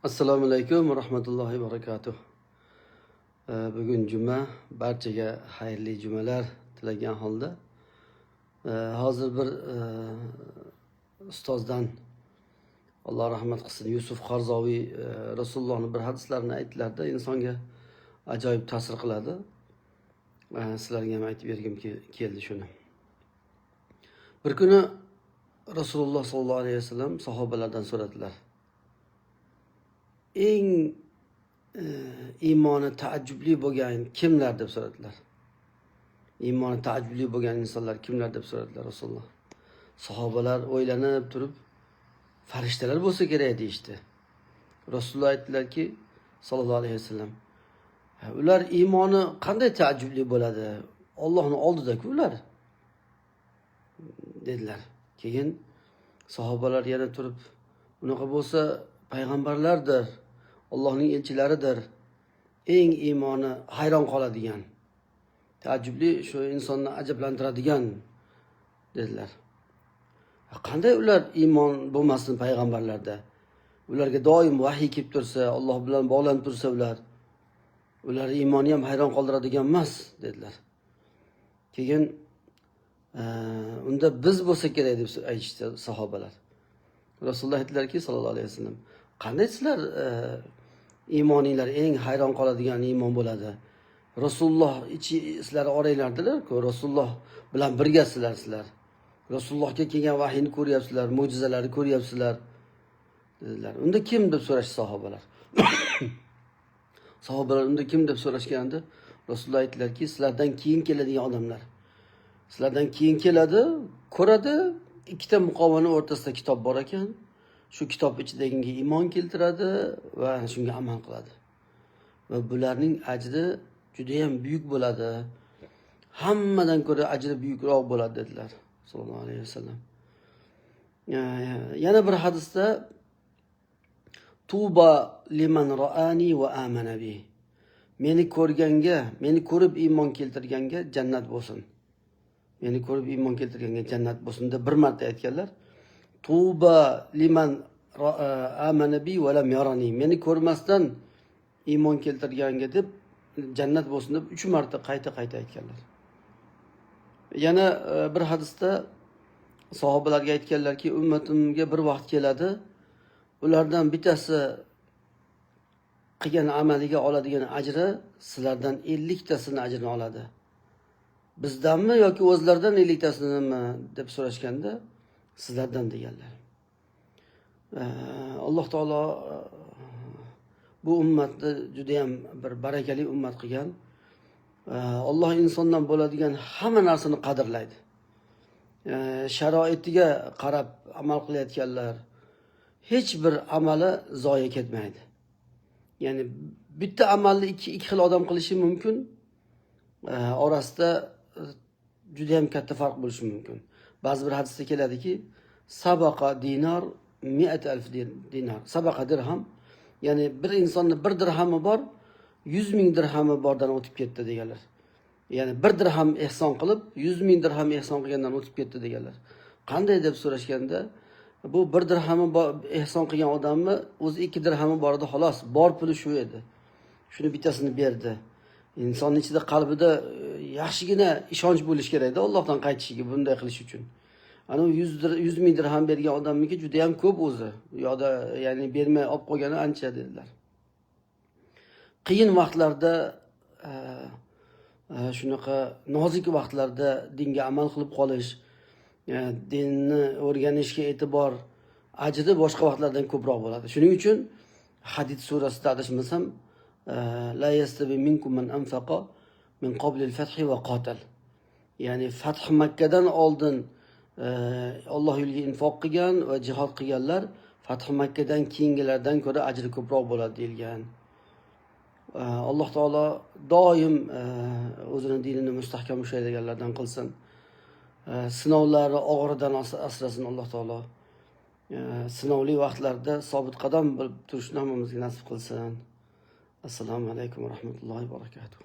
Assalomu alaykum va rahmatullohi va barakatuh. Bugun juma, barchaga xayrli jumalar tilagan holda hozir bir ustozdan Alloh rahmat qilsin, Yusuf Qarzoviy Rasulullohning bir hadislarini aytdilarda, insonga ajoyib ta'sir qiladi. Sizlarga ham aytib bergim keldi shuni. Bir kuni Rasululloh sollallohu alayhi vasallam sahobalardan so'radilar. Eng iymoni taajjubli bo'lgan kimlar deb so'radilar. Iymoni taajjubli bo'lgan insonlar kimlar deb so'radilar Rasululloh. Sahobalar o'ylanib turib, farishtalar bo'lsa kerak deyishdi. Rasululloh aytdilarki, sallallohu alayhi vasallam, ular iymoni qanday taajjubli bo'ladi? Allohning oldida-ku ular dedilar. Keyin sahobalar yana turib, unaqa bo'lsa payg'ambarlardir, Allohning elchilaridir, eng iymoni hayron qoladigan, taajjubli, shu insonni ajablantiradigan dedilar. Qanday ular iymon bo'lmasin payg'ambarlarda? Ularga doim vahiy kelib tursa, Alloh bilan bog'lanib tursa ular iymoni ham hayron qoldiradigan emas dedilar. Keyin unda biz bo'lsa kerak deb aytishdi sahobalar. Rasululloh aytdilarki, sallallohu alayhi vasallam, qanday sizlar iymoninglar eng hayron qoladigan iymon bo'ladi? Rasululloh sizlar oranglardilar-ku, Rasululloh bilan birgasizlar sizlar. Rasulullohga kelgan vahiyni ko'ryapsizlar, mo'jizalarni ko'ryapsizlar dedilar. Unda kim deb so'rashdi sahobalar. Sahobalar unda kim deb so'rashganda Rasululloh aytdilarki, sizlardan keyin keladigan odamlar. Sizlardan keyin keladi, ko'radi, ikkita muqovani o'rtasida kitob bor ekan. Shu kitob ichidagiga iymon keltiradi va shunga amal qiladi. Va bularning ajri juda ham buyuk bo'ladi. Hammadan ko'ra ajri buyukroq bo'ladi dedilar, sallallohu alayhi vasallam. Yana bir hadisda Tuba liman ra'ani va amana bi. Meni ko'rganga, meni ko'rib iymon keltirganga jannat bo'lsin. Meni ko'rib iymon keltirganga jannat bo'lsin deb bir marta aytganlar. Tuba liman amana bi va lam yarani. Meni ko'rmasdan iymon keltirganga deb jannat bo'lsin deb 3 marta qayta aytganlar. Yana bir hadisda sahobalarga aytganlarki, ummatimga bir vaqt keladi, ulardan bittasi qilgan amaliga oladigan ajri sizlardan 50 tasini ajrini oladi. Bizdanmi yoki o'zlaridan 50 tasinimi deb so'rashganda sizlardan deganlar. Alloh taolo bu ummatni juda ham bir barakali ummat qilgan. Alloh insondan bo'ladigan hamma narsani qadrlaydi. Sharoitiga qarab amal qilayotganlar hech bir amali zoya ketmaydi. Ya'ni bitta amalni ikki xil odam qilishi mumkin. Orasida juda ham katta farq bo'lishi mumkin. Ba'zi bir hadisda keladiki, sabaqa dinar 100,000 dinar. Sabaqa dirham, ya'ni bir insonni 1 dirhami bor, 100,000 dirhami bordan o'tib ketdi deganlar. Ya'ni 1 dirham ehson qilib, 100,000 dirham ehson qilgandan o'tib ketdi deganlar. Qanday deb so'rashganda, bu 1 dirhami ehson qilgan odamni o'zi 2 dirhami bor edi, xolos, bor puli shu edi. Shuni bittasini berdi. Insonning ichida qalbida yaxshigina ishonch bo'lish kerak-da Allohdan qaytishiga bunday qilish uchun. Ana 100,000 dirham bergan odamniki juda ham ko'p o'zi. Yo'da ya'ni bermay olib qo'ygani ancha dedilar. Qiyin vaqtlarda shunaqa nozik vaqtlarda dinga amal qilib qolish, dinni o'rganishga e'tibor, ajri boshqa vaqtlardan ko'proq bo'ladi. Shuning uchun Hadid surasida adashmasam, la yastabi minkum man anfaqa min qabli al-fath va qatal. Ya'ni Fath Makkadan oldin Alloh yo'liga infoq qilgan va jihad qilganlar Fath Makkadan keyingilardan ko'ra ajri ko'proq bo'ladi deyilgan. Alloh taolo doim o'zining dinini mustahkam ushlaydiganlardan qilsin. Sinovlari og'iridan asrasin Alloh taolo. Sinovli vaqtlarda sobit qadam bo'lib turishni hammamizga nasib qilsin. Assalomu alaykum va rahmatullohi va barakatuh.